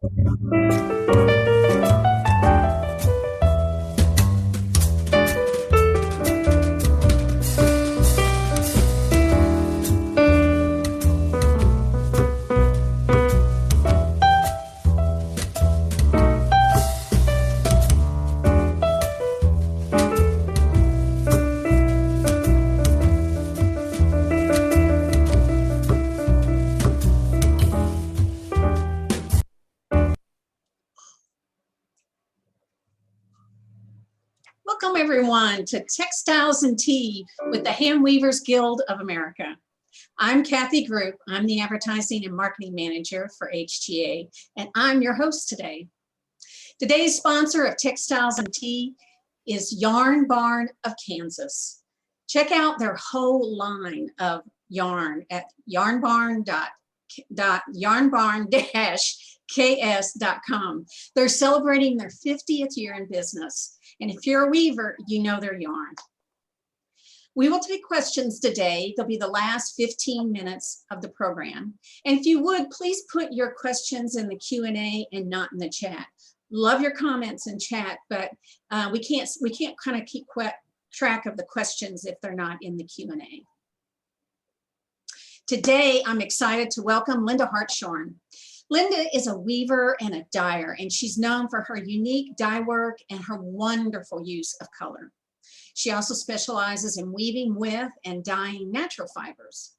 Welcome everyone to Textiles and Tea with the Handweavers Guild of America. I'm Kathy Group. I'm the Advertising and Marketing Manager for HTA, and I'm your host today. Today's sponsor of Textiles and Tea is Yarnbarn of Kansas. Check out their whole line of yarn at yarnbarn.ks.com. They're celebrating their 50th year in business. And if you're a weaver, you know their yarn. We will take questions today. They'll be the last 15 minutes of the program. And if you would, please put your questions in the Q&A and not in the chat. Love your comments in chat, but we can't kind of keep track of the questions if they're not in the Q&A. Today, I'm excited to welcome Linda Hartshorn. Linda is a weaver and a dyer, and she's known for her unique dye work and her wonderful use of color. She also specializes in weaving with and dyeing natural fibers.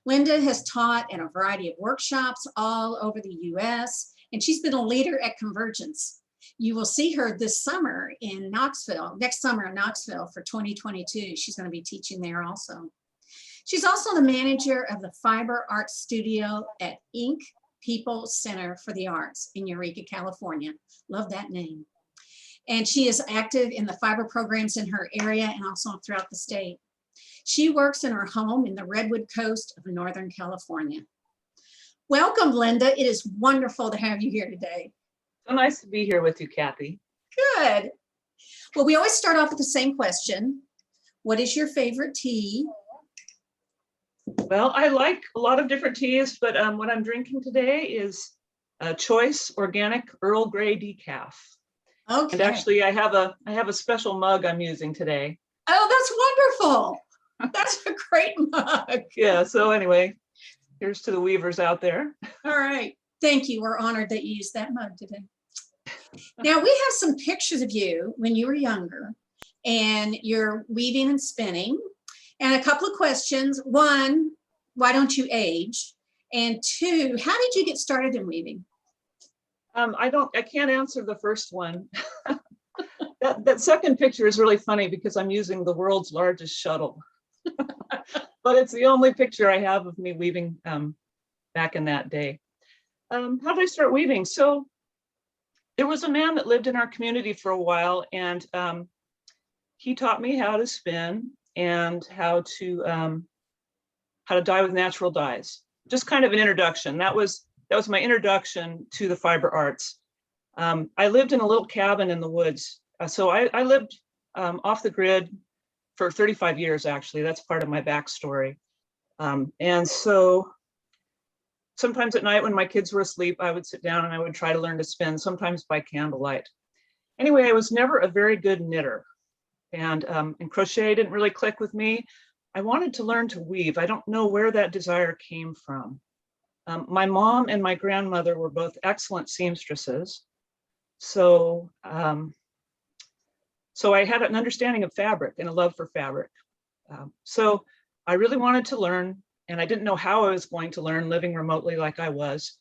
Linda has taught in a variety of workshops all over the US, and she's been a leader at Convergence. You will see her this summer in Knoxville, next summer in Knoxville for 2022. She's going to be teaching there also. She's also the manager of the Fiber Arts Studio at Ink People Center for the Arts in Eureka, California. Love that name. And she is active in the fiber programs in her area and also throughout the state. She works in her home in the Redwood coast of Northern California. Welcome, Linda. It is wonderful to have you here today. So nice to be here with you, Kathy. Good. Well, we always start off with the same question. What is your favorite tea? Well, I like a lot of different teas, but what I'm drinking today is a Choice Organic Earl Grey Decaf. Okay. And actually, I have a special mug I'm using today. Oh, that's wonderful. That's a great mug. Yeah. So anyway, here's to the weavers out there. All right. Thank you. We're honored that you used that mug today. Now we have some pictures of you when you were younger, and you're weaving and spinning. And a couple of questions. One, why don't you age? And two, how did you get started in weaving? I can't answer the first one. that second picture is really funny because I'm using the world's largest shuttle. But it's the only picture I have of me weaving back in that day. How did I start weaving? So there was a man that lived in our community for a while, and he taught me how to spin and how to dye with natural dyes. Just kind of an introduction. That was my introduction to the fiber arts. I lived in a little cabin in the woods. So I lived off the grid for 35 years, actually. That's part of my backstory. And so sometimes at night when my kids were asleep, I would sit down and I would try to learn to spin, sometimes by candlelight. Anyway, I was never a very good knitter. And crochet didn't really click with me. I wanted to learn to weave. I don't know where that desire came from. My mom and my grandmother were both excellent seamstresses. So I had an understanding of fabric and a love for fabric. So I really wanted to learn, and I didn't know how I was going to learn living remotely like I was.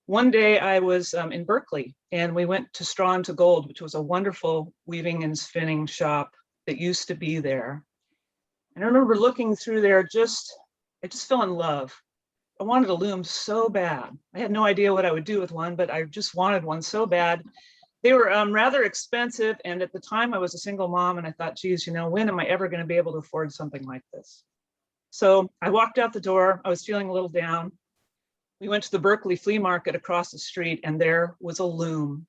One day I was in Berkeley, and we went to Straw into Gold, which was a wonderful weaving and spinning shop that used to be there. And I remember looking through there, I just fell in love. I wanted a loom so bad. I had no idea what I would do with one, but I just wanted one so bad. They were rather expensive, and at the time I was a single mom, and I thought, geez, when am I ever going to be able to afford something like this? So I walked out the door. I was feeling a little down. We went to the Berkeley flea market across the street, and there was a loom.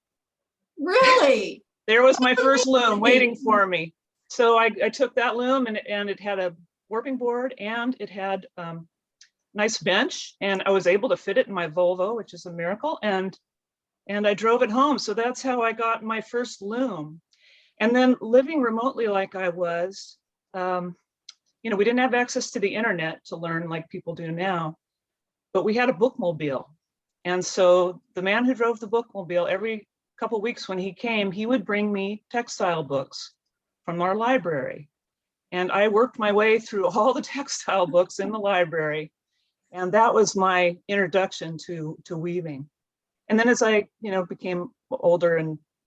Really? There was my first loom waiting for me. So I took that loom, and it had a warping board, and it had nice bench, and I was able to fit it in my Volvo, which is a miracle. And and I drove it home. So that's how I got my first loom. And then living remotely like I was, you know, we didn't have access to the internet to learn like people do now, but we had a bookmobile. And so the man who drove the bookmobile, every couple of weeks when he came, he would bring me textile books from our library. And I worked my way through all the textile books in the library. And that was my introduction to weaving. And then as I, you know, became older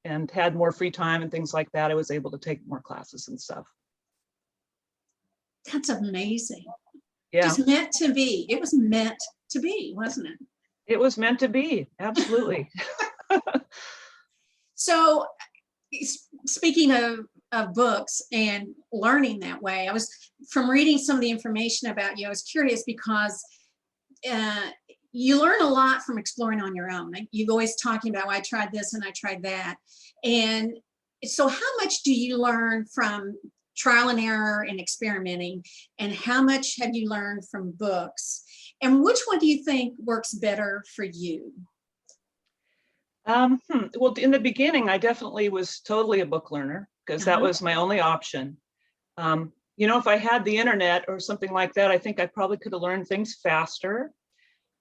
and had more free time and things like that, I was able to take more classes and stuff. That's amazing. Yeah. Just meant to be. It was meant to be, wasn't it? It was meant to be, absolutely. So speaking of books and learning that way, I was, from reading some of the information about you, I was curious because you learn a lot from exploring on your own. You're always talking about, well, I tried this and I tried that. And so how much do you learn from trial and error and experimenting? And how much have you learned from books? And which one do you think works better for you? Well, in the beginning, I definitely was totally a book learner because that was my only option. You know, if I had the internet or something like that, I think I probably could have learned things faster.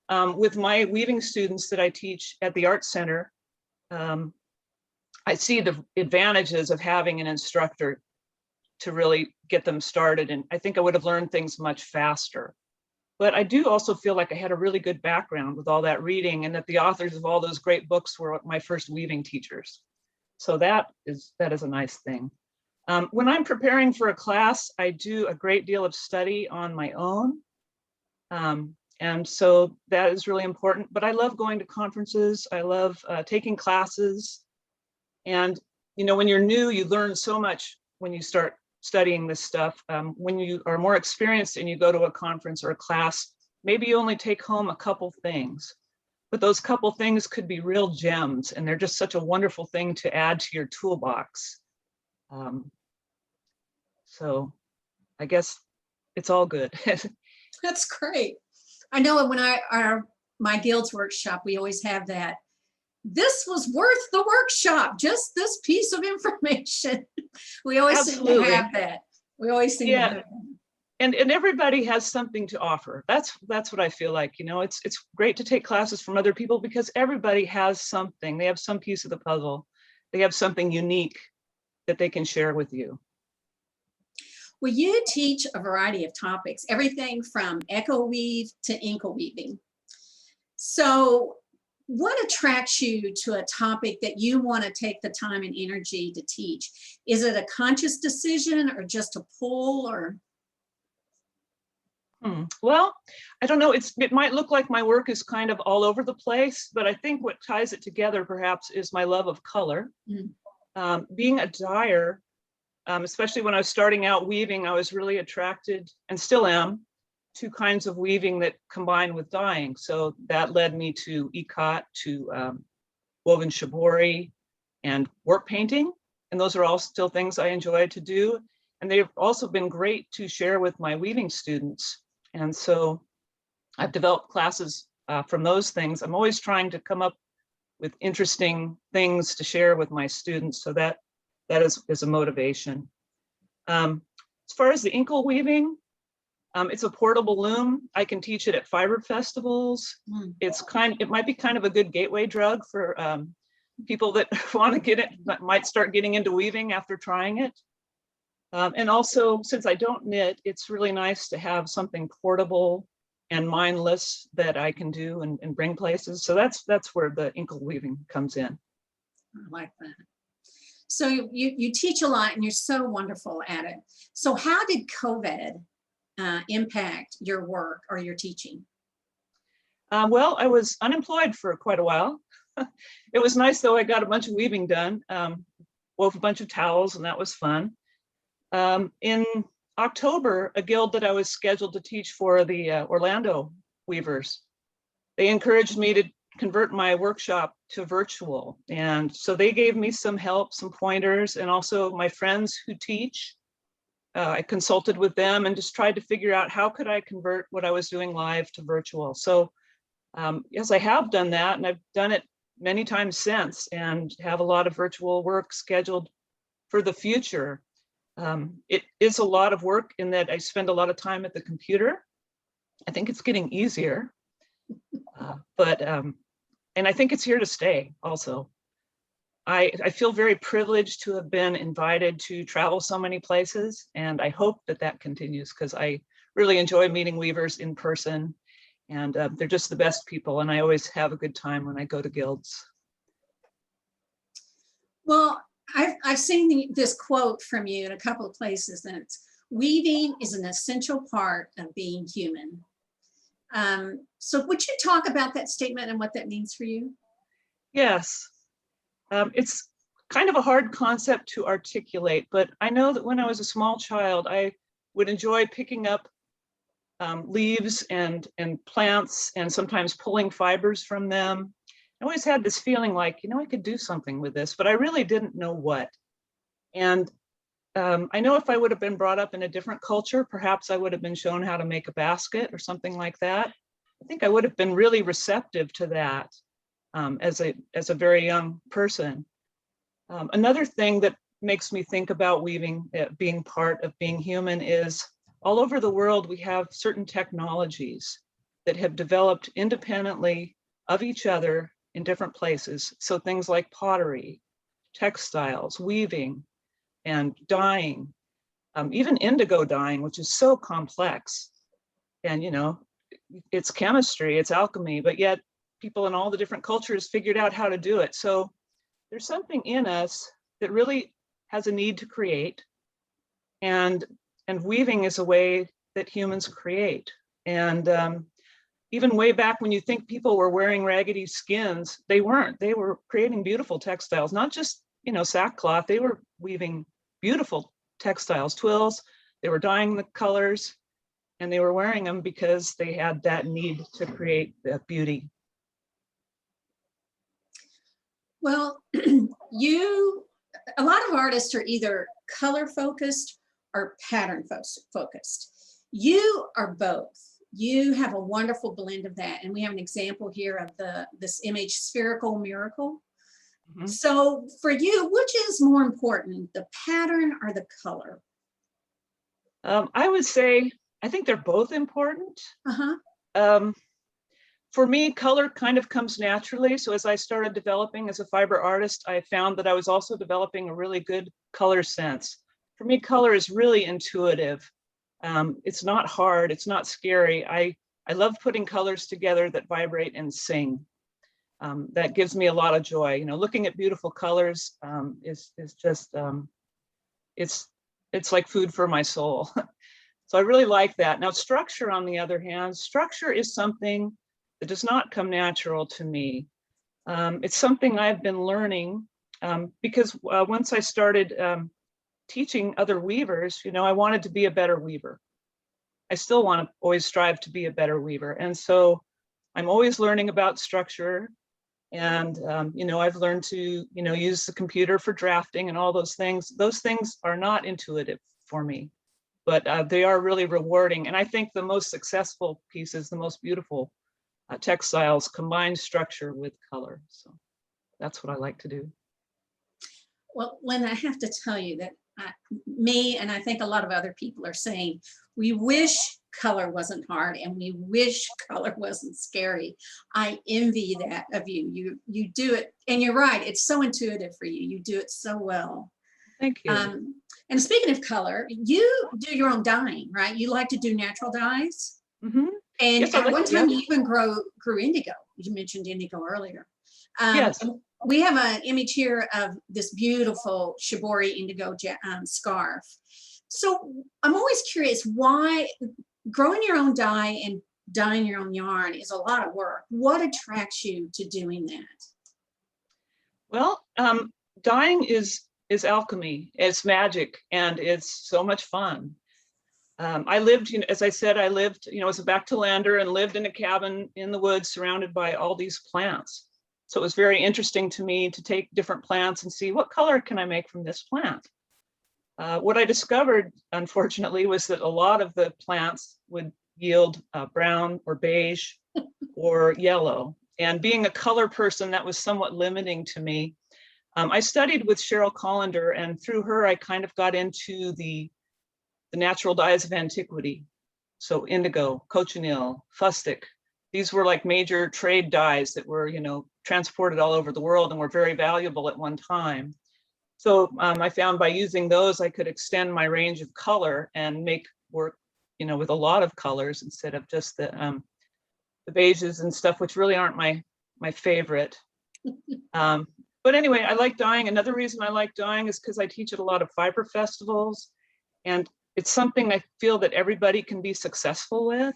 With my weaving students that I teach at the Art Center, I see the advantages of having an instructor to really get them started. And I think I would have learned things much faster. But I do also feel like I had a really good background with all that reading, and that the authors of all those great books were my first weaving teachers. So that is a nice thing. When I'm preparing for a class, I do a great deal of study on my own. And so that is really important, but I love going to conferences. I love taking classes. And, you know, when you're new, you learn so much when you start studying this stuff. When you are more experienced and you go to a conference or a class, maybe you only take home a couple things, but those couple things could be real gems, and they're just such a wonderful thing to add to your toolbox. So I guess it's all good. That's great. I know when my guild's workshop, we always have that. This was worth the workshop, just this piece of information. We always seem to have that. We always seem to have that. And everybody has something to offer. That's what I feel like. You know, it's great to take classes from other people because everybody has something. They have some piece of the puzzle. They have something unique that they can share with you. Well, you teach a variety of topics, everything from echo weave to inkle weaving. So what attracts you to a topic that you want to take the time and energy to teach? Is it a conscious decision or just a pull, or? Well, I don't know. It might look like my work is kind of all over the place, but I think what ties it together perhaps is my love of color. Being a dyer, especially when I was starting out weaving, I was really attracted, and still am, to kinds of weaving that combine with dyeing. So that led me to ikat, to woven shibori, and work painting. And those are all still things I enjoy to do. And they've also been great to share with my weaving students. And so I've developed classes from those things. I'm always trying to come up with interesting things to share with my students. So that is a motivation. As far as the inkle weaving, it's a portable loom. I can teach it at fiber festivals. It might be kind of a good gateway drug for people that want to get it, that might start getting into weaving after trying it. And also, since I don't knit, it's really nice to have something portable and mindless that I can do and bring places. So that's where the inkle weaving comes in. I like that. So you teach a lot and you're so wonderful at it. So how did COVID impact your work or your teaching? Well, I was unemployed for quite a while. It was nice though, I got a bunch of weaving done, wove a bunch of towels, and that was fun. In October, a guild that I was scheduled to teach for, the Orlando weavers, they encouraged me to convert my workshop to virtual. And so they gave me some help, some pointers, and also my friends who teach. I consulted with them and just tried to figure out how could I convert what I was doing live to virtual. So yes, I have done that, and I've done it many times since and have a lot of virtual work scheduled for the future. It is a lot of work in that I spend a lot of time at the computer. I think it's getting easier, and I think it's here to stay also. I feel very privileged to have been invited to travel so many places, and I hope that that continues because I really enjoy meeting weavers in person, and they're just the best people, and I always have a good time when I go to guilds. Well, I've seen this quote from you in a couple of places, and it's, weaving is an essential part of being human. So would you talk about that statement and what that means for you? Yes. It's kind of a hard concept to articulate, but I know that when I was a small child, I would enjoy picking up leaves and plants and sometimes pulling fibers from them. I always had this feeling like, you know, I could do something with this, but I really didn't know what. And I know if I would have been brought up in a different culture, perhaps I would have been shown how to make a basket or something like that. I think I would have been really receptive to that. As a very young person. Another thing that makes me think about weaving being part of being human is all over the world we have certain technologies that have developed independently of each other in different places. So things like pottery, textiles, weaving, and dyeing, even indigo dyeing, which is so complex. And you know, it's chemistry, it's alchemy, but yet people in all the different cultures figured out how to do it. So there's something in us that really has a need to create, and weaving is a way that humans create. And even way back when you think people were wearing raggedy skins, they weren't. They were creating beautiful textiles, not just, you know, sackcloth. They were weaving beautiful textiles, twills. They were dyeing the colors, and they were wearing them because they had that need to create that beauty. Well, a lot of artists are either color focused or pattern focused. You are both. You have a wonderful blend of that. And we have an example here of this image, Spherical Miracle. Mm-hmm. So for you, which is more important, the pattern or the color? I would say, I think they're both important. For me, color kind of comes naturally. So as I started developing as a fiber artist, I found that I was also developing a really good color sense. For me, color is really intuitive. It's not hard, it's not scary. I love putting colors together that vibrate and sing. That gives me a lot of joy. You know, looking at beautiful colors is just, it's like food for my soul. So I really like that. Now, structure, on the other hand, structure is something that does not come natural to me. It's something I've been learning because once I started teaching other weavers, you know, I wanted to be a better weaver. I still want to always strive to be a better weaver. And so I'm always learning about structure. And, you know, I've learned to, you know, use the computer for drafting and all those things. Those things are not intuitive for me, but they are really rewarding. And I think the most successful pieces, the most beautiful textiles combine structure with color. So that's what I like to do. Well, Linda, I have to tell you that me and I think a lot of other people are saying, we wish color wasn't hard and we wish color wasn't scary. I envy that of you. You do it, and you're right, it's so intuitive for you. You do it so well. Thank you. And speaking of color, you do your own dyeing, right? You like to do natural dyes. Mm-hmm. And yes, at one time you even grew indigo. You mentioned indigo earlier. Yes. We have an image here of this beautiful shibori indigo scarf. So I'm always curious why growing your own dye and dyeing your own yarn is a lot of work. What attracts you to doing that? Well, dyeing is alchemy. It's magic, and it's so much fun. I lived, you know, as I said, I lived, you know, as a back-to-lander and lived in a cabin in the woods surrounded by all these plants. So it was very interesting to me to take different plants and see what color can I make from this plant. What I discovered, unfortunately, was that a lot of the plants would yield brown or beige or yellow. And being a color person, that was somewhat limiting to me. I studied with Cheryl Collender, and through her, I kind of got into the natural dyes of antiquity. So indigo, cochineal, fustic. These were like major trade dyes that were, transported all over the world and were very valuable at one time. So I found by using those, I could extend my range of color and make work, with a lot of colors instead of just the beiges and stuff, which really aren't my favorite. But anyway, I like dyeing. Another reason I like dyeing is because I teach at a lot of fiber festivals, and it's something I feel that everybody can be successful with.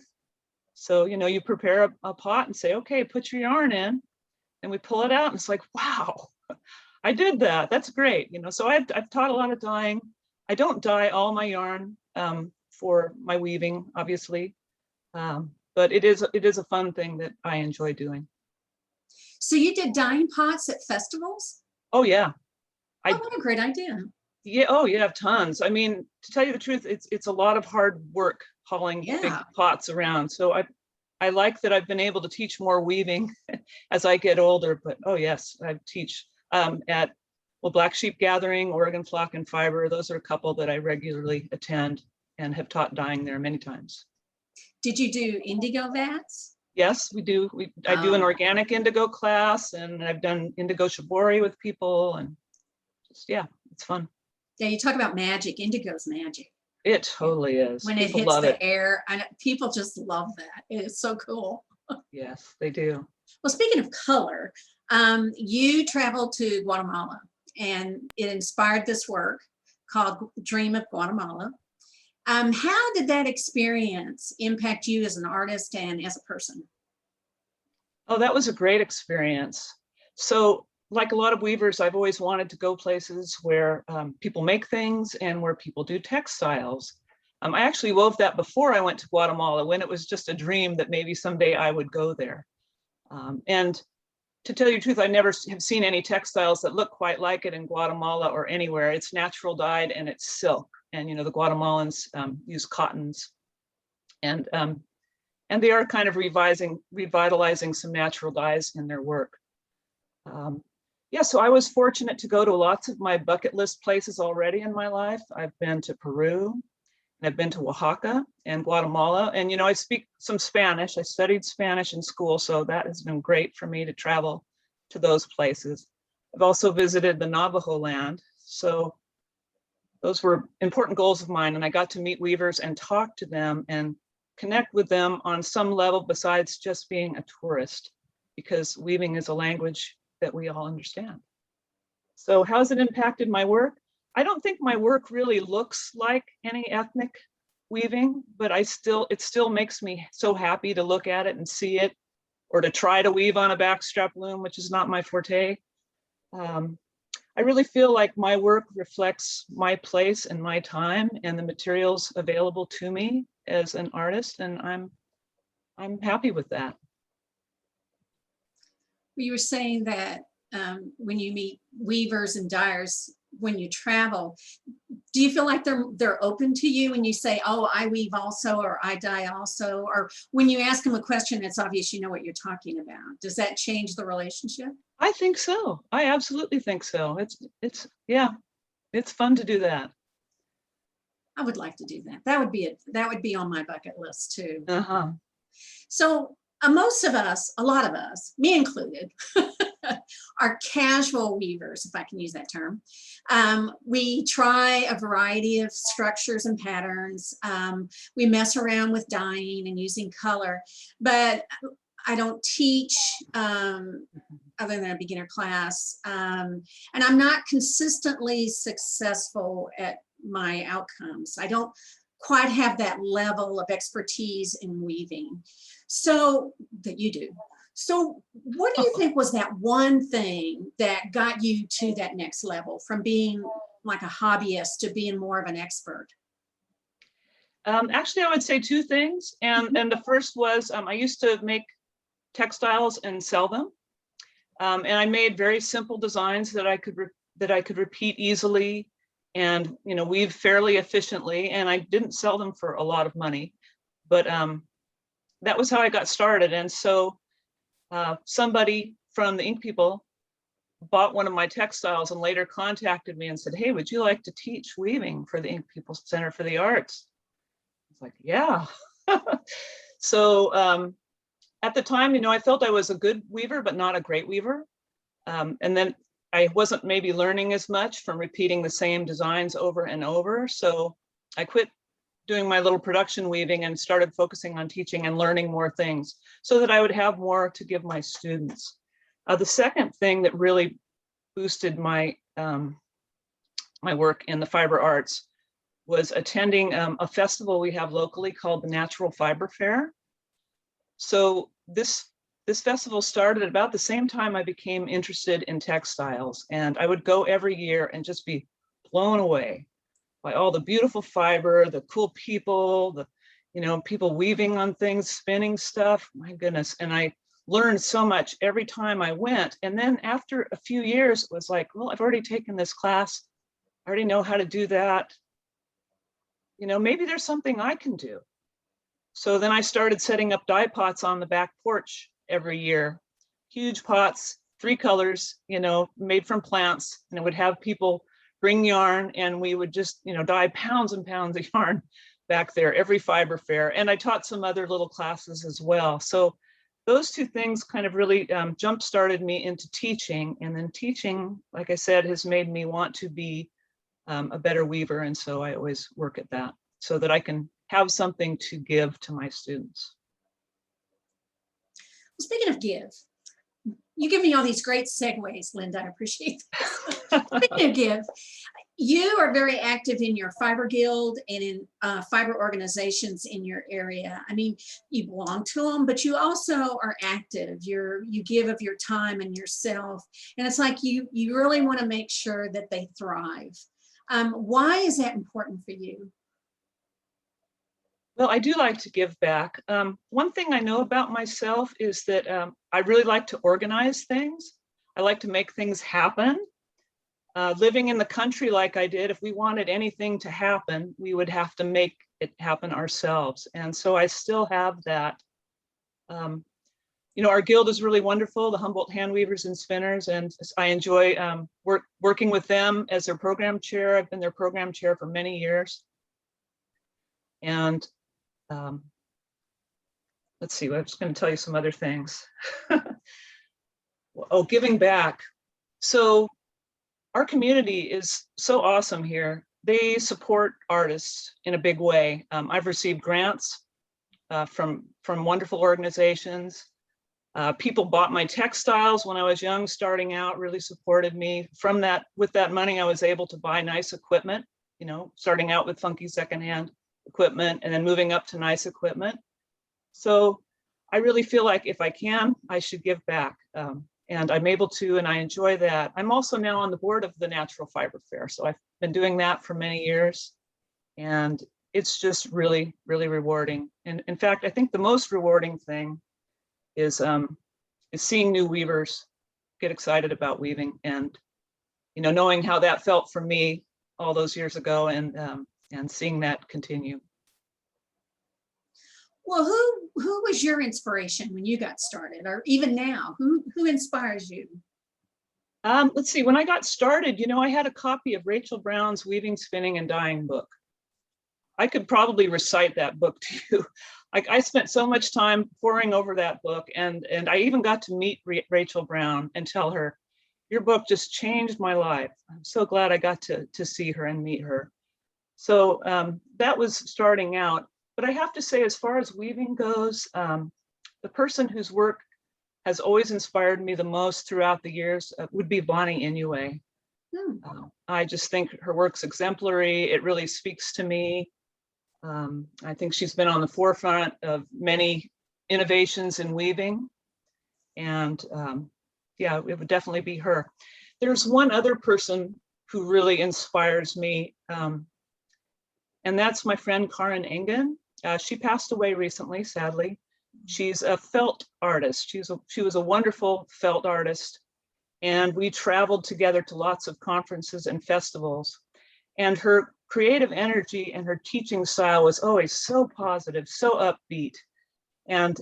So, you prepare a pot and say, okay, put your yarn in, and we pull it out, and it's like, wow, I did that. That's great. So I've taught a lot of dyeing. I don't dye all my yarn for my weaving, obviously, but it is a fun thing that I enjoy doing. So you did dyeing pots at festivals? Oh yeah. What a great idea. Yeah. Oh yeah, tons. I mean, to tell you the truth, it's a lot of hard work hauling big pots around. So I like that I've been able to teach more weaving as I get older. But oh yes, I teach at Black Sheep Gathering, Oregon Flock and Fiber. Those are a couple that I regularly attend and have taught dyeing there many times. Did you do indigo vats? Yes, we do. I do an organic indigo class, and I've done indigo shibori with people, and just, yeah, it's fun. Yeah, you talk about magic. Indigo's magic. It totally is. When people it hits the air, and people just love that. It's so cool. Yes, they do. Well, speaking of color, you traveled to Guatemala, and it inspired this work called Dream of Guatemala. How did that experience impact you as an artist and as a person? Oh, that was a great experience. So like a lot of weavers, I've always wanted to go places where people make things and where people do textiles. I actually wove that before I went to Guatemala, when it was just a dream that maybe someday I would go there. And to tell you the truth, I never have seen any textiles that look quite like it in Guatemala or anywhere. It's natural dyed and it's silk. And the Guatemalans use cottons, and they are kind of revitalizing some natural dyes in their work. Yeah, so I was fortunate to go to lots of my bucket list places already in my life. I've been to Peru, and I've been to Oaxaca and Guatemala, and I speak some Spanish. I studied Spanish in school, so that has been great for me to travel to those places. I've also visited the Navajo land, so those were important goals of mine, and I got to meet weavers and talk to them and connect with them on some level besides just being a tourist, because weaving is a language that we all understand. So how has it impacted my work? I don't think my work really looks like any ethnic weaving, but it still makes me so happy to look at it and see it, or to try to weave on a backstrap loom, which is not my forte. I really feel like my work reflects my place and my time and the materials available to me as an artist, and I'm happy with that. You were saying that when you meet weavers and dyers, when you travel, do you feel like they're open to you when you say, oh, I weave also, or I dye also, or when you ask them a question, it's obvious you know what you're talking about? Does that change the relationship? I think so. I absolutely think so. Yeah, it's fun to do that. I would like to do that. That would be on my bucket list too. Uh-huh. So most of us, a lot of us, me included, are casual weavers, if I can use that term. We try a variety of structures and patterns. We mess around with dyeing and using color, but I don't teach other than a beginner class. And I'm not consistently successful at my outcomes. I don't quite have that level of expertise in weaving, so that you do. So what do you think was that one thing that got you to that next level, from being like a hobbyist to being more of an expert? Actually, I would say two things. And the first was I used to make textiles and sell them. And I made very simple designs that I could repeat easily and weave fairly efficiently. And I didn't sell them for a lot of money, but that was how I got started. And so somebody from the Ink people bought one of my textiles and later contacted me and said, hey, would you like to teach weaving for the Ink People Center for the Arts? It's like, yeah. So at the time, you know, I felt I was a good weaver, but not a great weaver. And then I wasn't maybe learning as much from repeating the same designs over and over. So I quit doing my little production weaving and started focusing on teaching and learning more things so that I would have more to give my students. The second thing that really boosted my my work in the fiber arts was attending a festival we have locally called the Natural Fiber Fair. So this festival started at about the same time I became interested in textiles, and I would go every year and just be blown away by all the beautiful fiber, the cool people, the, you know, people weaving on things, spinning stuff. My goodness. And I learned so much every time I went. And then after a few years, it was like, well, I've already taken this class. I already know how to do that. You know, maybe there's something I can do. So then I started setting up dye pots on the back porch every year, huge pots, 3 colors, you know, made from plants. And I would have people bring yarn and we would just, you know, dye pounds and pounds of yarn back there every fiber fair. And I taught some other little classes as well. So those 2 things kind of really jump started me into teaching. And then teaching, like I said, has made me want to be a better weaver. And so I always work at that so that I can have something to give to my students. Well, speaking of give, you give me all these great segues, Linda. I appreciate that. Speaking of give, you are very active in your fiber guild and in fiber organizations in your area. I mean, you belong to them, but you also are active. You give of your time and yourself, and it's like you really want to make sure that they thrive. Why is that important for you? Well, I do like to give back. One thing I know about myself is that I really like to organize things. I like to make things happen. Living in the country like I did, if we wanted anything to happen, we would have to make it happen ourselves. And so I still have that. You know, our guild is really wonderful, the Humboldt Handweavers and Spinners, and I enjoy working with them as their program chair. I've been their program chair for many years. And let's see, I'm just going to tell you some other things. Oh, giving back. So our community is so awesome here. They support artists in a big way. I've received grants from wonderful organizations. People bought my textiles when I was young, starting out, really supported me. From that, with that money, I was able to buy nice equipment, you know, starting out with funky secondhand equipment and then moving up to nice equipment. So I really feel like if I can, I should give back. And I'm able to, and I enjoy that. I'm also now on the board of the Natural Fiber Fair. So I've been doing that for many years. And it's just really, really rewarding. And in fact, I think the most rewarding thing is seeing new weavers get excited about weaving and, you know, knowing how that felt for me all those years ago and seeing that continue. Well, who was your inspiration when you got started, or even now? Who inspires you? Let's see. When I got started, you know, I had a copy of Rachel Brown's Weaving, Spinning, and Dyeing book. I could probably recite that book to you. I spent so much time poring over that book, and I even got to meet Rachel Brown and tell her, "Your book just changed my life." I'm so glad I got to see her and meet her. So that was starting out. But I have to say, as far as weaving goes, the person whose work has always inspired me the most throughout the years would be Bonnie Inoue. I just think her work's exemplary. It really speaks to me. I think she's been on the forefront of many innovations in weaving. And yeah, it would definitely be her. There's one other person who really inspires me, and that's my friend Karin Ingen. She passed away recently, sadly. She's a felt artist. She was a wonderful felt artist, and we traveled together to lots of conferences and festivals. And her creative energy and her teaching style was always so positive, so upbeat. And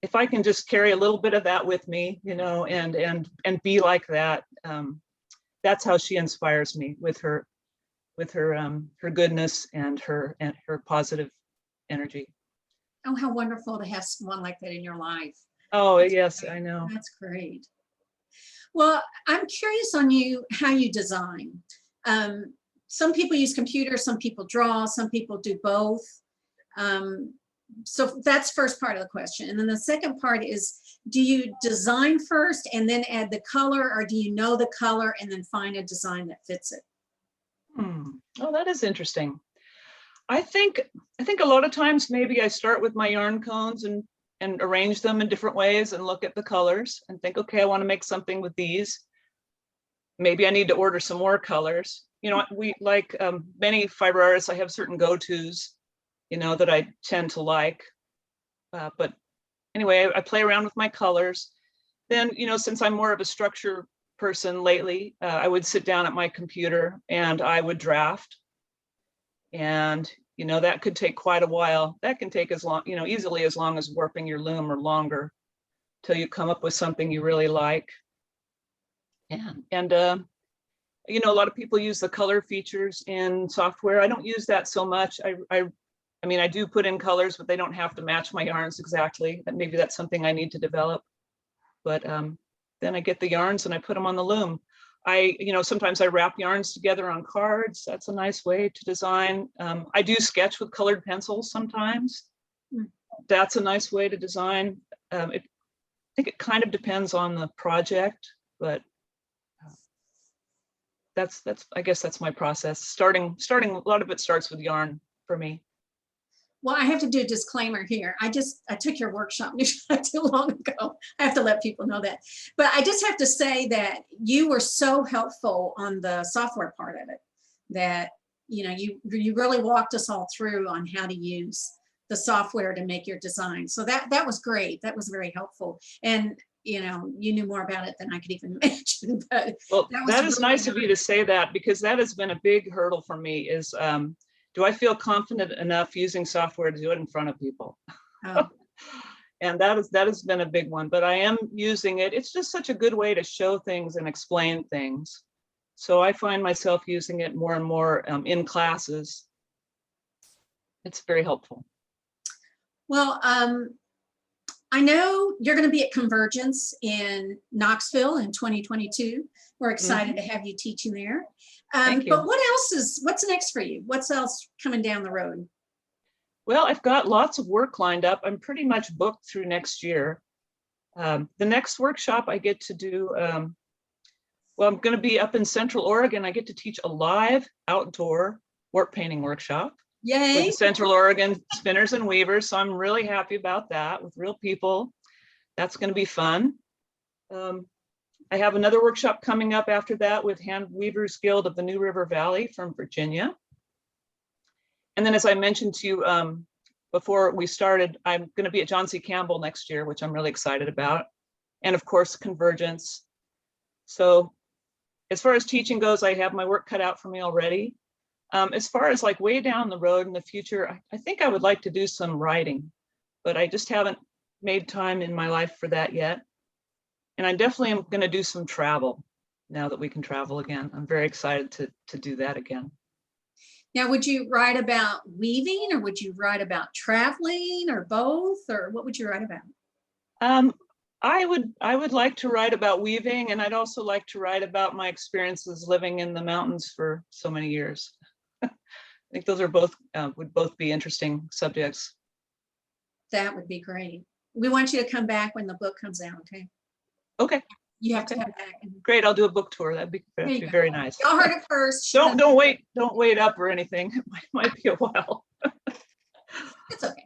if I can just carry a little bit of that with me, you know, and be like that, that's how she inspires me with her goodness and her positive energy. Oh, how wonderful to have someone like that in your life. Oh, yes, I know. That's great. Well, I'm curious on you, how you design. Some people use computers, some people draw, some people do both. So that's first part of the question. And then the second part is, do you design first and then add the color, or do you know the color and then find a design that fits it? Oh, that is interesting. I think a lot of times maybe I start with my yarn cones and arrange them in different ways and look at the colors and think, okay, I want to make something with these. Maybe I need to order some more colors. You know, we like many fiber artists, I have certain go-tos, you know, that I tend to like. But anyway, I play around with my colors. Then, you know, since I'm more of a structure person lately, I would sit down at my computer and I would draft. And, you know, that could take quite a while. That can take as long, you know, easily as long as warping your loom or longer, till you come up with something you really like. And you know, a lot of people use the color features in software. I don't use that so much. I mean, I do put in colors, but they don't have to match my yarns exactly. And maybe that's something I need to develop. But then I get the yarns and I put them on the loom. You know, sometimes I wrap yarns together on cards. That's a nice way to design. I do sketch with colored pencils sometimes. That's a nice way to design. I think it kind of depends on the project, but I guess that's my process. Starting, a lot of it starts with yarn for me. Well, I have to do a disclaimer here. I took your workshop not too long ago. I have to let people know that. But I just have to say that you were so helpful on the software part of it, that, you know, you really walked us all through on how to use the software to make your design. So that was great. That was very helpful. And, you know, you knew more about it than I could even imagine. But well, that is really nice of you to say that, because that has been a big hurdle for me is, do I feel confident enough using software to do it in front of people? Oh. And that has been a big one, but I am using it. It's just such a good way to show things and explain things. So I find myself using it more and more in classes. It's very helpful. Well, I know you're going to be at Convergence in Knoxville in 2022. We're excited to have you teaching there. Thank you. But what's next for you? What's else coming down the road? Well, I've got lots of work lined up. I'm pretty much booked through next year. The next workshop I get to do, well, I'm going to be up in Central Oregon. I get to teach a live outdoor warp painting workshop. Yay. With the Central Oregon Spinners and Weavers. So I'm really happy about that, with real people. That's going to be fun. I have another workshop coming up after that with Handweavers Guild of the New River Valley from Virginia. And then, as I mentioned to you before we started, I'm going to be at John C. Campbell next year, which I'm really excited about. And of course, Convergence. So as far as teaching goes, I have my work cut out for me already. As far as like way down the road in the future, I think I would like to do some writing, but I just haven't made time in my life for that yet. And I definitely am going to do some travel now that we can travel again. I'm very excited to do that again. Now, would you write about weaving, or would you write about traveling, or both, or what would you write about? I would like to write about weaving, and I'd also like to write about my experiences living in the mountains for so many years. I think those are both would both be interesting subjects. That would be great. We want you to come back when the book comes out, okay? Okay. You have to come back. Great, I'll do a book tour. That'd be very nice. Y'all heard it first. Don't wait up or anything. It might be a while. It's okay.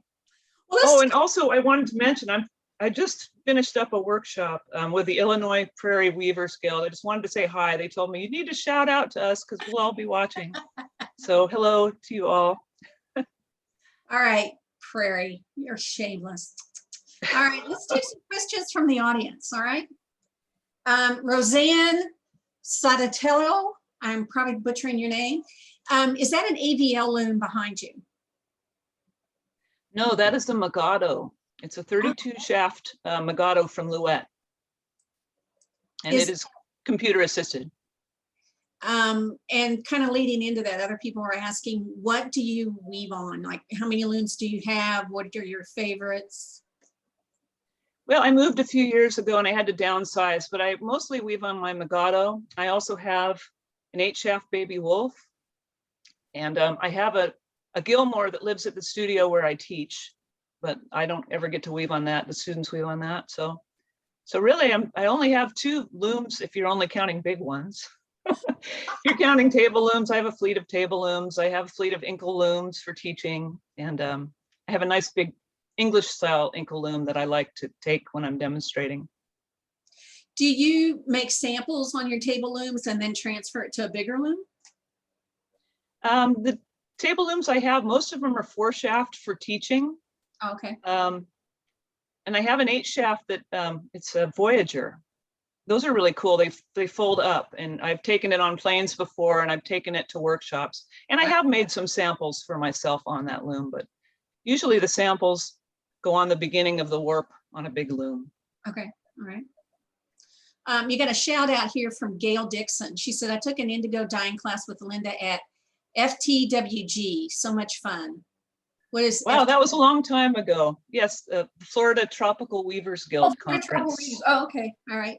Well, and also I wanted to mention, I just finished up a workshop with the Illinois Prairie Weavers Guild. I just wanted to say hi. They told me you need to shout out to us because we'll all be watching. So hello to you all. All right, Prairie, you're shameless. All right, let's do some questions from the audience. All right. Roseanne Sadatello, I'm probably butchering your name. Is that an AVL loom behind you? No, that is the Magado. It's a 32 shaft Megado from Louette. And it is computer assisted. And kind of leading into that, other people are asking, what do you weave on? Like, how many looms do you have? What are your favorites? Well, I moved a few years ago and I had to downsize, but I mostly weave on my Megado. I also have an 8-shaft baby wolf. And I have a Gilmore that lives at the studio where I teach, but I don't ever get to weave on that. The students weave on that. So really, I only have 2 looms if you're only counting big ones. If you're counting table looms, I have a fleet of table looms. I have a fleet of Inkle looms for teaching. And I have a nice big English style Inkle loom that I like to take when I'm demonstrating. Do you make samples on your table looms and then transfer it to a bigger loom? The table looms I have, most of them are 4-shaft for teaching. Okay. And I have an 8-shaft that it's a Voyager. Those are really cool. They fold up, and I've taken it on planes before, and I've taken it to workshops. And I have made some samples for myself on that loom, but usually the samples go on the beginning of the warp on a big loom. Okay, all right. You got a shout out here from Gail Dixon. She said, I took an indigo dyeing class with Linda at FTWG. So much fun. What is Wow, that was a long time ago. Yes, the Florida Tropical Weavers Guild Conference. Oh, okay, all right.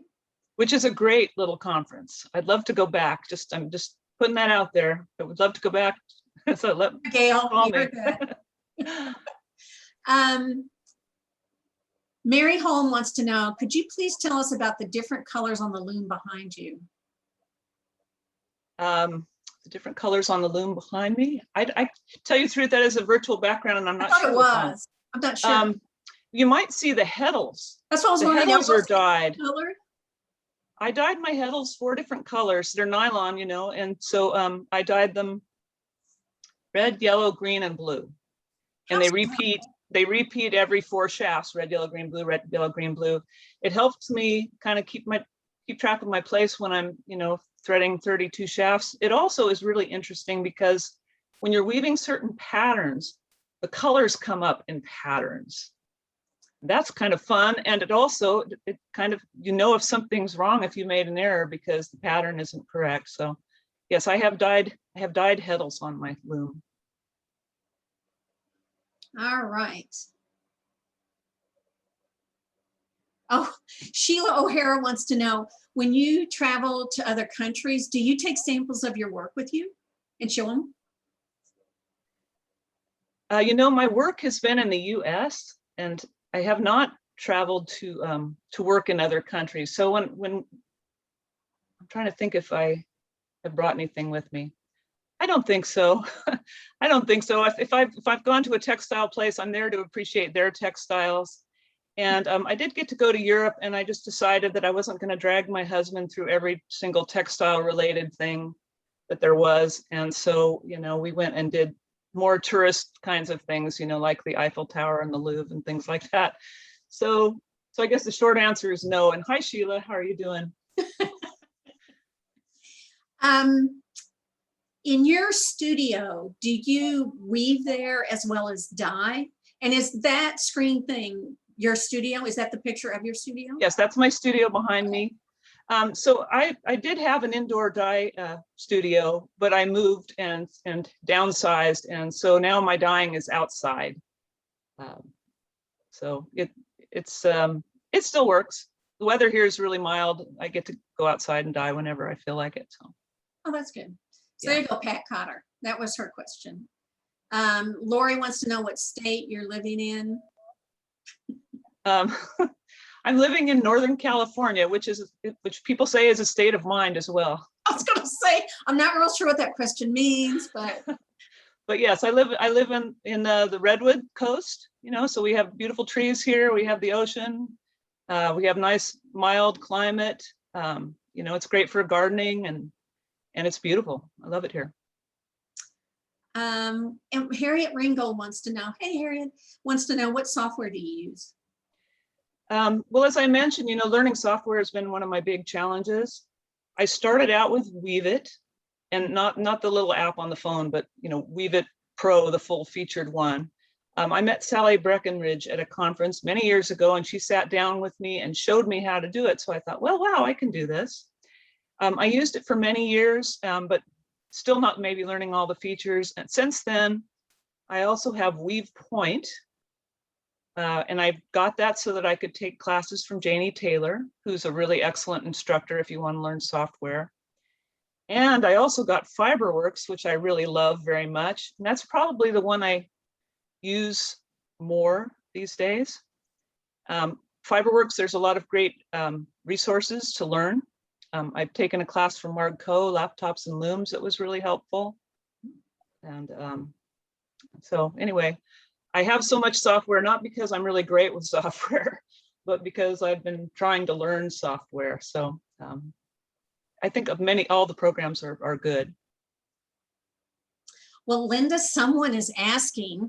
Which is a great little conference. I'd love to go back. I'm just putting that out there. I would love to go back. So let Gail, call me. Mary Holm wants to know, could you please tell us about the different colors on the loom behind you? The different colors on the loom behind me. I tell you the truth, that is a virtual background, and I'm not sure. It was. I'm not sure. You might see the Heddles. That's what I was wondering. The Heddles are dyed. Color? I dyed my Heddles 4 different colors. They're nylon, you know, and so I dyed them red, yellow, green, and blue. And they repeat every 4 shafts, red, yellow, green, blue, red, yellow, green, blue. It helps me kind of keep track of my place when I'm, you know, threading 32 shafts. It also is really interesting because when you're weaving certain patterns, the colors come up in patterns. That's kind of fun. And it also, it kind of, you know, if something's wrong, if you made an error because the pattern isn't correct. So yes, I have dyed Heddles on my loom. All right. Oh, Sheila O'Hara wants to know, when you travel to other countries, do you take samples of your work with you and show them? You know, my work has been in the US, and I have not traveled to work in other countries. So when I'm trying to think if I have brought anything with me. I don't think so. I don't think so. If I've gone to a textile place, I'm there to appreciate their textiles. And I did get to go to Europe, and I just decided that I wasn't going to drag my husband through every single textile related thing that there was. And so, you know, we went and did more tourist kinds of things, you know, like the Eiffel Tower and the Louvre and things like that. So I guess the short answer is no. And hi, Sheila, how are you doing? In your studio, do you weave there as well as dye? And is that screen thing your studio? Is that the picture of your studio? Yes, that's my studio behind me. So I did have an indoor dye studio, but I moved and downsized, and so now my dyeing is outside. So it still works. The weather here is really mild. I get to go outside and dye whenever I feel like it. So. Oh, that's good. So Yeah. there you go, Pat Cotter. That was her question. Lori wants to know what state you're living in. I'm living in Northern California, which people say is a state of mind as well. I was going to say, I'm not real sure what that question means, but. But yes, I live in the Redwood coast, you know, so we have beautiful trees here. We have the ocean. We have nice mild climate. You know, it's great for gardening, and it's beautiful. I love it here. And Harriet Ringgold wants to know, hey, Harriet, wants to know, what software do you use? Well, as I mentioned, you know, learning software has been one of my big challenges. I started out with Weave It, and not the little app on the phone, but, you know, Weave It Pro, the full featured one. I met Sally Breckenridge at a conference many years ago, and she sat down with me and showed me how to do it. So I thought, well, wow, I can do this. I used it for many years, but still not maybe learning all the features. And since then, I also have Weave Point, and I got that so that I could take classes from Janie Taylor, who's a really excellent instructor if you want to learn software. And I also got Fiberworks, which I really love very much. And that's probably the one I use more these days. Fiberworks, there's a lot of great resources to learn. I've taken a class from Marg Coe, Laptops and Looms, that was really helpful. And so anyway, I have so much software, not because I'm really great with software, but because I've been trying to learn software. So I think of all the programs are good. Well, Linda, someone is asking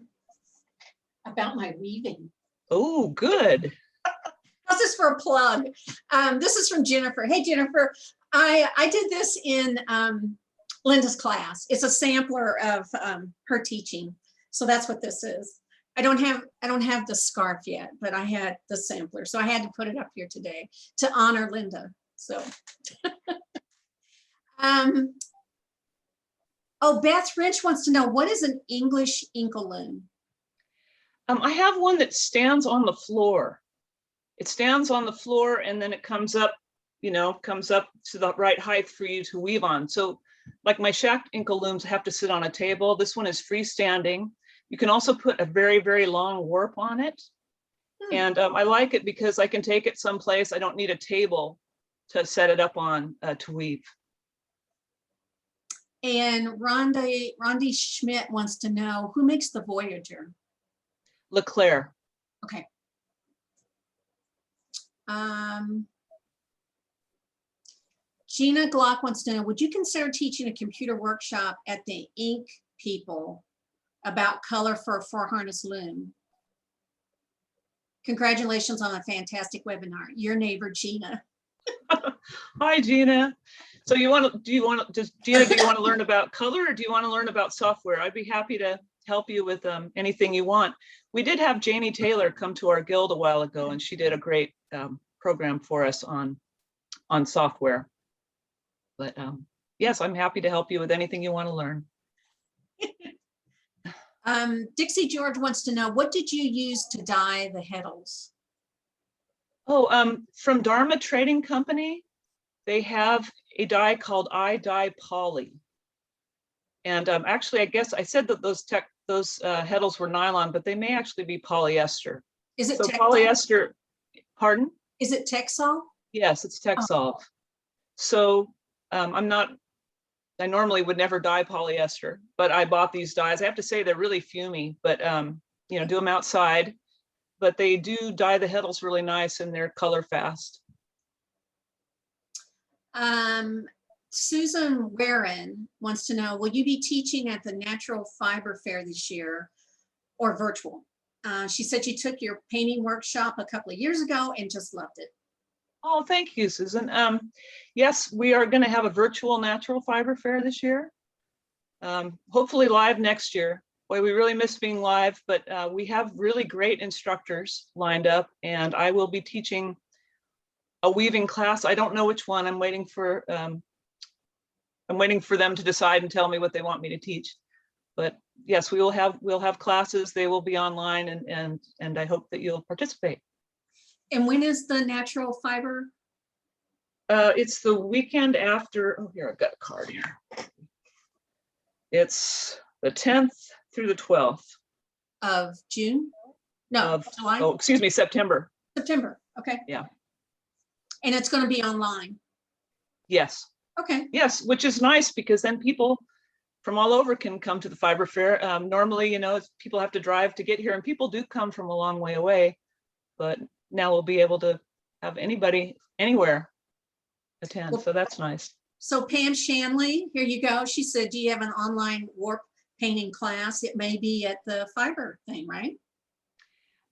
about my weaving. Oh, good. How's this for a plug? This is from Jennifer. Hey, Jennifer, I did this in Linda's class. It's a sampler of her teaching. So that's what this is. I don't have the scarf yet, but I had the sampler. So I had to put it up here today to honor Linda. So, oh, Beth Rich wants to know, what is an English Inkle loom? I have one that stands on the floor. It stands on the floor and then it comes up, comes up to the right height for you to weave on. So like my shacked Inkle looms have to sit on a table. This one is freestanding. You can also put a very, very long warp on it. And I like it because I can take it someplace. I don't need a table to set it up on to weave. And Rondi Schmidt wants to know, who makes the Voyager? LeClaire. Okay. Gina Glock wants to know, would you consider teaching a computer workshop at the Ink people about color for a four harness loom? Congratulations on a fantastic webinar. Your neighbor, Gina. Hi, Gina. So do you want to learn about color, or do you want to learn about software? I'd be happy to help you with anything you want. We did have Janie Taylor come to our guild a while ago, and she did a great program for us on software. But yes, I'm happy to help you with anything you want to learn. Dixie George wants to know, what did you use to dye the Heddles? Oh, from Dharma Trading Company, they have a dye called I Dye Poly. And actually, I guess I said that those Heddles were nylon, but they may actually be polyester. Is it so Texol? Polyester? Pardon? Is it Texol? Yes, it's Texol. Oh. So I normally would never dye polyester, but I bought these dyes. I have to say they're really fumey, but do them outside. But they do dye the Heddles really nice, and they're color fast. Susan Warren wants to know, will you be teaching at the Natural Fiber Fair this year or virtual? She said you took your painting workshop a couple of years ago and just loved it. Oh, thank you, Susan. Yes, we are going to have a virtual Natural Fiber Fair this year. Hopefully live next year. Boy, we really miss being live, but we have really great instructors lined up, and I will be teaching a weaving class. I don't know which one. I'm waiting for them to decide and tell me what they want me to teach. But yes, we'll have classes. They will be online, and I hope that you'll participate. And when is the Natural Fiber? It's the weekend after. Oh, here, I've got a card here. It's the 10th through the 12th. Of June? No, July? Oh, excuse me, September. September, okay. Yeah. And it's going to be online? Yes. Okay. Yes, which is nice because then people from all over can come to the Fiber Fair. Normally, people have to drive to get here, and people do come from a long way away, but now we'll be able to have anybody anywhere attend. Well, so that's nice. So Pam Shanley, here you go. She said, do you have an online warp painting class? It may be at the fiber thing, right?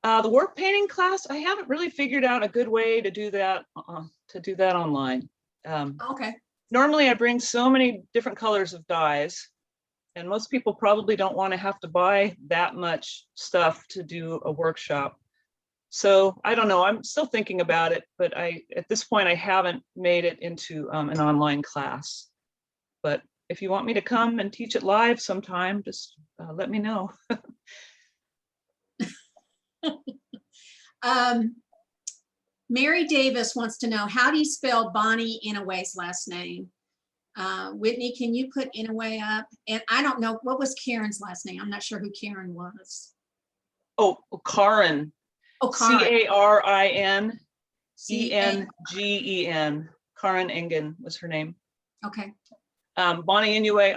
The warp painting class, I haven't really figured out a good way to do that online. Okay. Normally I bring so many different colors of dyes And most people probably don't want to have to buy that much stuff to do a workshop. So I don't know, I'm still thinking about it, but at this point, I haven't made it into an online class. But if you want me to come and teach it live sometime, just let me know. Mary Davis wants to know, how do you spell Bonnie Inouye's last name? Whitney, can you put Inouye up? And I don't know, what was Karen's last name? I'm not sure who Karen was. Oh, Karin. Oh, Karin. Carinengen. Karin Ingen was her name. Okay. Bonnie Inouye,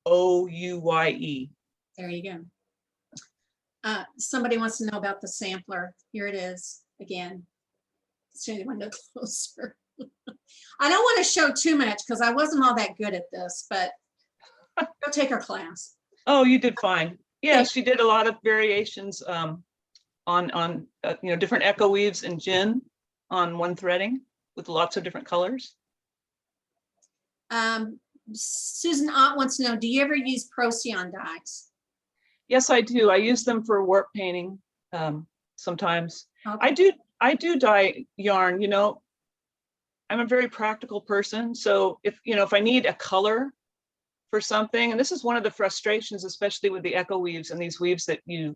Inouye. There you go. Somebody wants to know about the sampler. Here it is again. Let's show you the window closer. I don't want to show too much because I wasn't all that good at this, but go take her class. Oh, you did fine. Yeah, she did a lot of variations on different echo weaves and gin on one threading with lots of different colors. Susan Ott wants to know, do you ever use Procyon dyes? Yes, I do. I use them for warp painting sometimes. Okay. I do dye yarn. I'm a very practical person. So if I need a color for something, and this is one of the frustrations, especially with the echo weaves and these weaves that you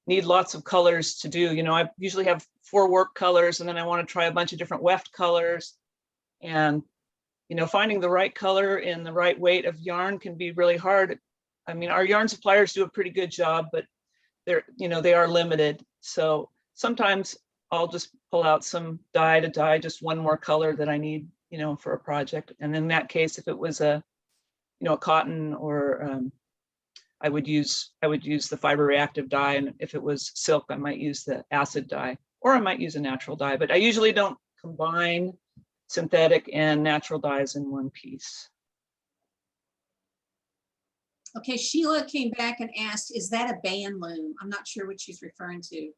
need lots of colors to do. I usually have 4 work colors, and then I want to try a bunch of different weft colors. And, finding the right color in the right weight of yarn can be really hard. I mean, our yarn suppliers do a pretty good job, but they are limited. So sometimes I'll just pull out some dye to dye just one more color that I need, for a project. And in that case, if it was a cotton or I would use the fiber reactive dye, and if it was silk, I might use the acid dye, or I might use a natural dye. But I usually don't combine synthetic and natural dyes in one piece. Okay, Sheila came back and asked, is that a band loom? I'm not sure what she's referring to. I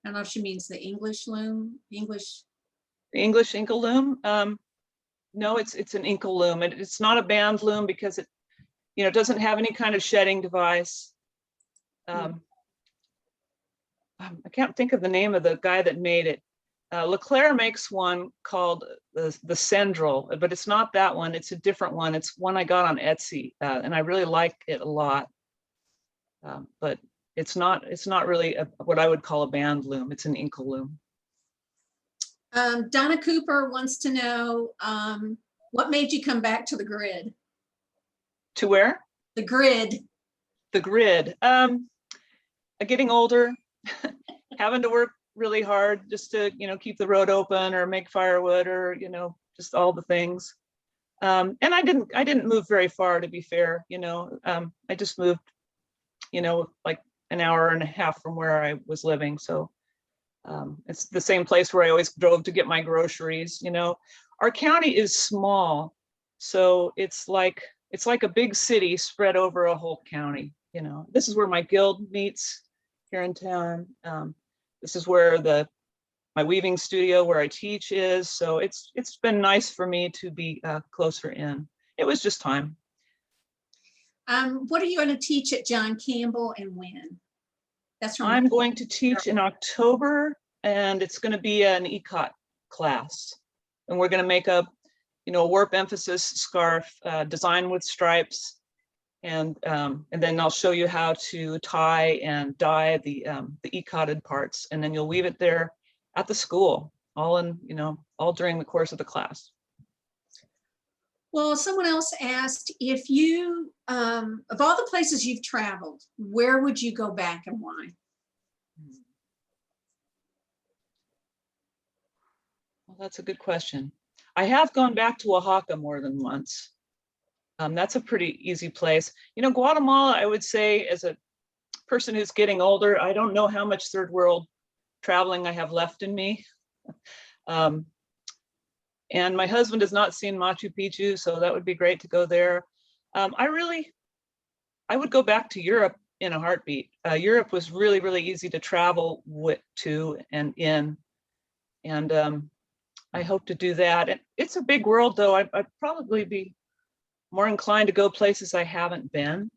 don't know if she means the English loom, The English Inkle loom. No, it's an Inkle loom. It's not a band loom because it doesn't have any kind of shedding device. I can't think of the name of the guy that made it. Leclerc makes one called the Sendril, but it's not that one. It's a different one. It's one I got on Etsy, and I really like it a lot. But it's not really what I would call a band loom. It's an Inkle loom. Donna Cooper wants to know, what made you come back to the grid? To where? The grid. The grid. Getting older, having to work really hard just to keep the road open or make firewood or just all the things. And I didn't move very far, to be fair. I just moved like an hour and a half from where I was living. So it's the same place where I always drove to get my groceries. Our county is small, so it's like a big city spread over a whole county. This is where my guild meets here in town. This is where my weaving studio where I teach is. So it's been nice for me to be closer in. It was just time. What are you going to teach at John Campbell and when? That's from I'm going to teach in October, and it's going to be an ECOT class. And we're going to make a warp emphasis scarf designed with stripes. And then I'll show you how to tie and dye the e-cotted parts, and then you'll weave it there at the school, all during the course of the class. Well, someone else asked, if you, of all the places you've traveled, where would you go back and why? Well, that's a good question. I have gone back to Oaxaca more than once. That's a pretty easy place. Guatemala, I would say, as a person who's getting older, I don't know how much third world traveling I have left in me. And my husband has not seen Machu Picchu, so that would be great to go there. I would go back to Europe in a heartbeat. Europe was really, really easy to travel to and in. And I hope to do that. It's a big world, though. I'd probably be more inclined to go places I haven't been.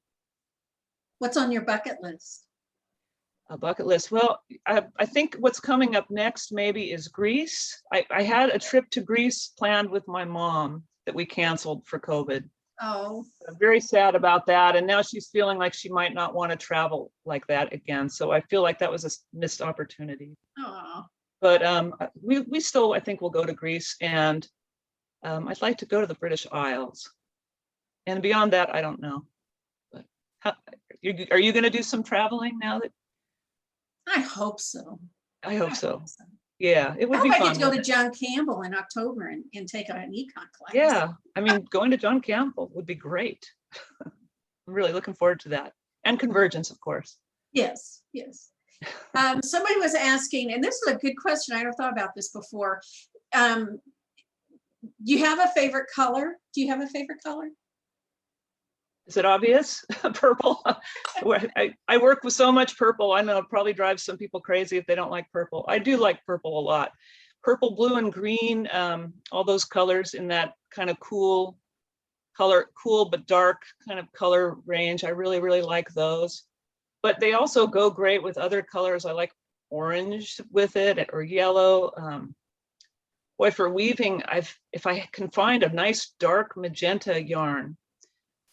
What's on your bucket list? A bucket list. Well, I think what's coming up next maybe is Greece. I had a trip to Greece planned with my mom that we canceled for COVID. Oh, I'm very sad about that. And now she's feeling like she might not want to travel like that again. So I feel like that was a missed opportunity. oh. But we still, I think we'll go to Greece, and I'd like to go to the British Isles. And beyond that, I don't know. But are you going to do some traveling now that? I hope so. I hope so. Yeah, it would be I fun. get to go to John Campbell in October and take an econ class. Yeah, I mean, going to John Campbell would be great. I'm really looking forward to that. And Convergence, of course. Yes, yes. Somebody was asking, and this is a good question. I never thought about this before. Do you have a favorite color? Do you have a favorite color? Is it obvious? Purple. I work with so much purple. I know it probably drives some people crazy if they don't like purple. I do like purple a lot. Purple, blue, and green, all those colors in that kind of cool but dark kind of color range. I really, really like those. But they also go great with other colors. I like orange with it, or yellow. Boy, for weaving, if I can find a nice dark magenta yarn,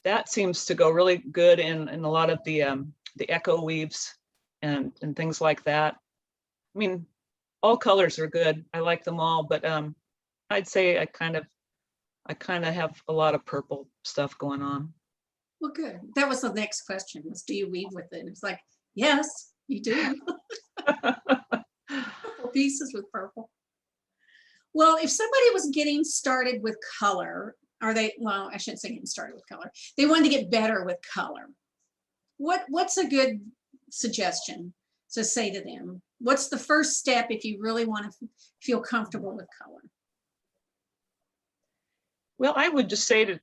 that seems to go really good in a lot of the echo weaves and things like that. I mean, all colors are good. I like them all, but I'd say I kind of have a lot of purple stuff going on. Well, good. That was the next question, was do you weave with it? It's like, yes, you do. Couple pieces with purple. Well, if somebody was getting started with color, well, I shouldn't say getting started with color. They wanted to get better with color. What's a good suggestion to say to them? What's the first step if you really want to feel comfortable with color? Well, I would just say to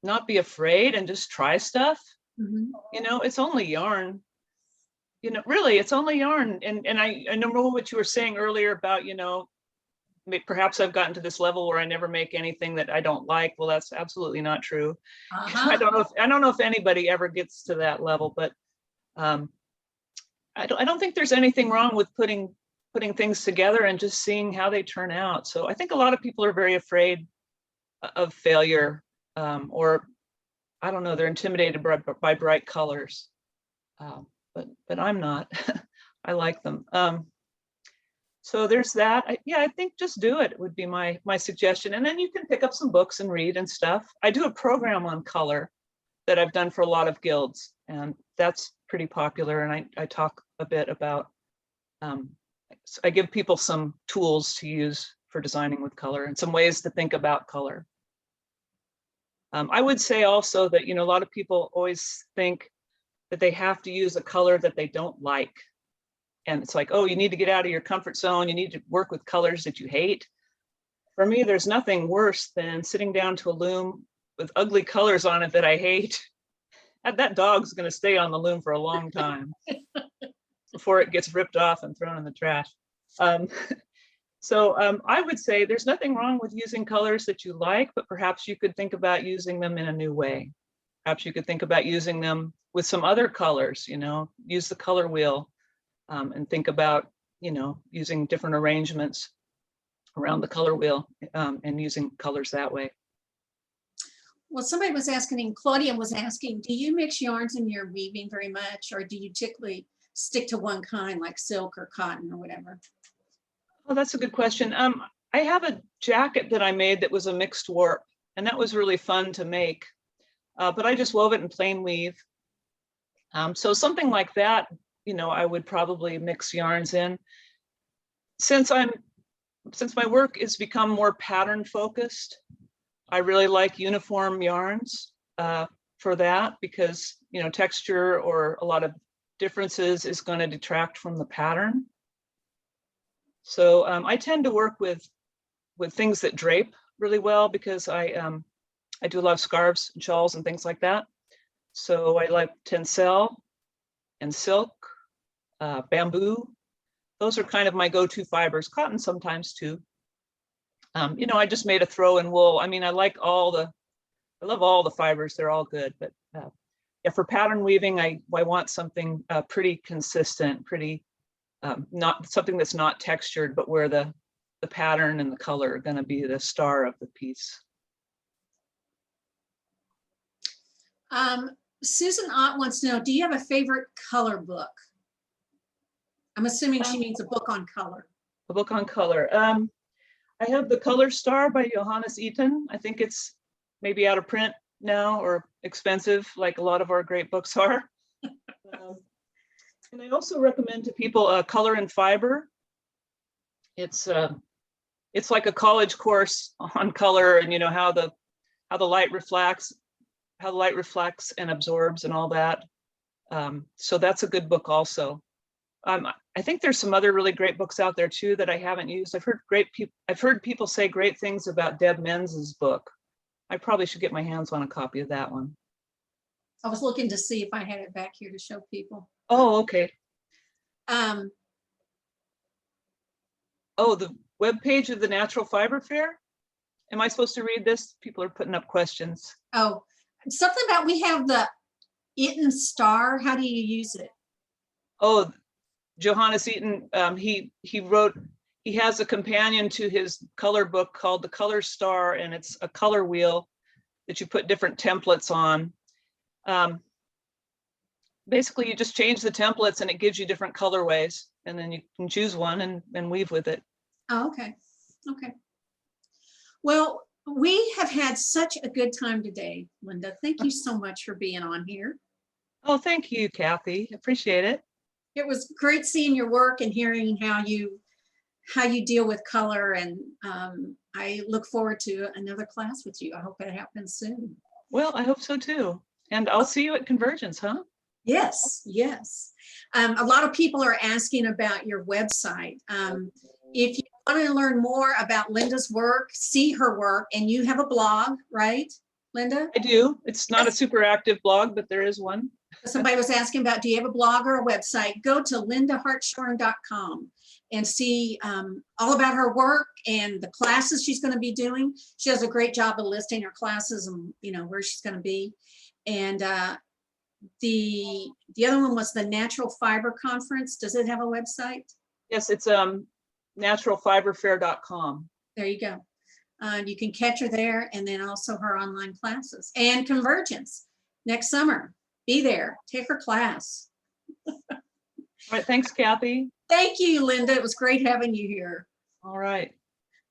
not be afraid and just try stuff. Mm-hmm. You know, it's only yarn. You know, really, it's only yarn. And I know what you were saying earlier about, you know, perhaps I've gotten to this level where I never make anything that I don't like. Well, that's absolutely not true. Uh-huh. I don't know if anybody ever gets to that level, but I don't think there's anything wrong with putting things together and just seeing how they turn out. So I think a lot of people are very afraid of failure, or I don't know, they're intimidated by bright colors. But I'm not. I like them. So there's that. I think just do it would be my suggestion. And then you can pick up some books and read and stuff. I do a program on color that I've done for a lot of guilds, and that's pretty popular. And I talk a bit about, I give people some tools to use for designing with color and some ways to think about color. I would say also that, you know, a lot of people always think that they have to use a color that they don't like. And it's like, oh, you need to get out of your comfort zone. You need to work with colors that you hate. For me, there's nothing worse than sitting down to a loom with ugly colors on it that I hate. That dog's going to stay on the loom for a long time before it gets ripped off and thrown in the trash. So I would say there's nothing wrong with using colors that you like, but perhaps you could think about using them in a new way. Perhaps you could think about using them with some other colors, you know, use the color wheel. And think about, you know, using different arrangements around the color wheel, and using colors that way. Well, somebody was asking, and Claudia was asking, do you mix yarns in your weaving very much, or do you typically stick to one kind like silk or cotton or whatever? Oh, that's a good question. I have a jacket that I made that was a mixed warp, and that was really fun to make, but I just wove it in plain weave. So something like that, you know, I would probably mix yarns in. Since my work has become more pattern focused, I really like uniform yarns for that, because, you know, texture or a lot of differences is going to detract from the pattern. So I tend to work with things that drape really well, because I do a lot of scarves and shawls and things like that. So I like tencel and silk, bamboo. Those are kind of my go-to fibers. Cotton sometimes too. You know, I just made a throw in wool. I mean, I like all the I love all the fibers, they're all good, but yeah, for pattern weaving, I want something pretty consistent, pretty, not something that's not textured, but where the pattern and the color are going to be the star of the piece. Susan Ott wants to know, do you have a favorite color book? I'm assuming she means a book on color. A book on color. I have The Color Star by Johannes Itten. I think it's maybe out of print now or expensive, like a lot of our great books are. And I also recommend to people Color and Fiber. It's like a college course on color and, you know, how the light reflects, and absorbs and all that. So that's a good book also. I think there's some other really great books out there too that I haven't used. I've heard people say great things about Deb Menz's book. I probably should get my hands on a copy of that one. I was looking to see if I had it back here to show people. Oh, okay. Oh, the webpage of the Natural Fiber Fair. Am I supposed to read this? People are putting up questions. Oh, something about we have the Itten star. How do you use it? Oh, Johannes Itten, he has a companion to his color book called The Color Star, and it's a color wheel that you put different templates on. Basically, you just change the templates and it gives you different colorways, and then you can choose one and weave with it. Oh, okay. Okay. Well, we have had such a good time today, Linda. Thank you so much for being on here. Oh, thank you, Kathy. Appreciate it. It was great seeing your work and hearing how you deal with color, and I look forward to another class with you. I hope it happens soon. Well, I hope so too. And I'll see you at Convergence, huh? Yes, yes. A lot of people are asking about your website. If you want to learn more about Linda's work, see her work, and you have a blog, right, Linda? I do. It's not a super active blog, but there is one. Somebody was asking about, do you have a blog or a website? Go to lindahartshorn.com and see all about her work and the classes she's going to be doing. She does a great job of listing her classes and, you know, where she's going to be. And the other one was the Natural Fiber Conference. Does it have a website? Yes, it's naturalfiberfair.com. There you go. You can catch her there, and then also her online classes and Convergence next summer. Be there, take her class. All right, thanks, Kathy. Thank you, Linda. It was great having you here. All right.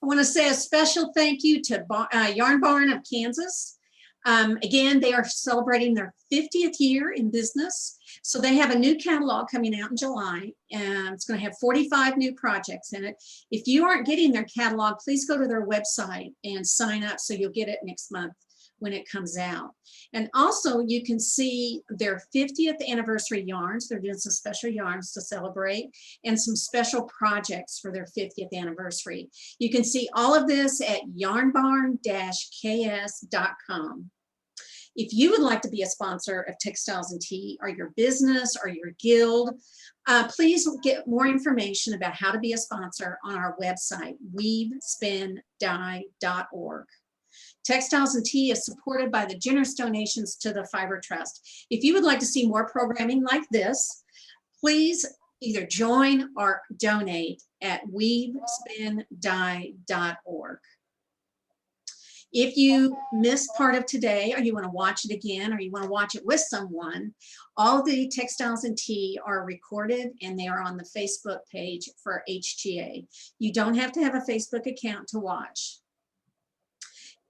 I want to say a special thank you to Yarnbarn of Kansas. Again, they are celebrating their 50th year in business. So they have a new catalog coming out in July, and it's going to have 45 new projects in it. If you aren't getting their catalog, please go to their website and sign up so you'll get it next month when it comes out. And also you can see their 50th anniversary yarns. They're doing some special yarns to celebrate and some special projects for their 50th anniversary. You can see all of this at yarnbarn-ks.com. If you would like to be a sponsor of Textiles and Tea, or your business or your guild, please get more information about how to be a sponsor on our website, weavespindye.org. Textiles and Tea is supported by the generous donations to the Fiber Trust. If you would like to see more programming like this, please either join or donate at weavespindye.org. If you missed part of today, or you want to watch it again, or you want to watch it with someone, all the Textiles and Tea are recorded and they are on the Facebook page for HGA. You don't have to have a Facebook account to watch.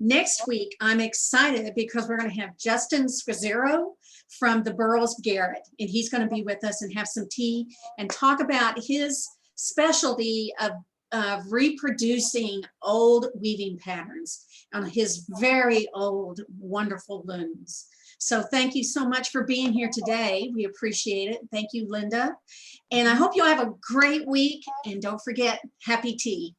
Next week, I'm excited because we're going to have Justin Scazzero from the Burroughs Garrett, and he's going to be with us and have some tea and talk about his specialty of reproducing old weaving patterns on his very old, wonderful looms. So thank you so much for being here today. We appreciate it. Thank you, Linda. And I hope you have a great week. And don't forget, happy tea.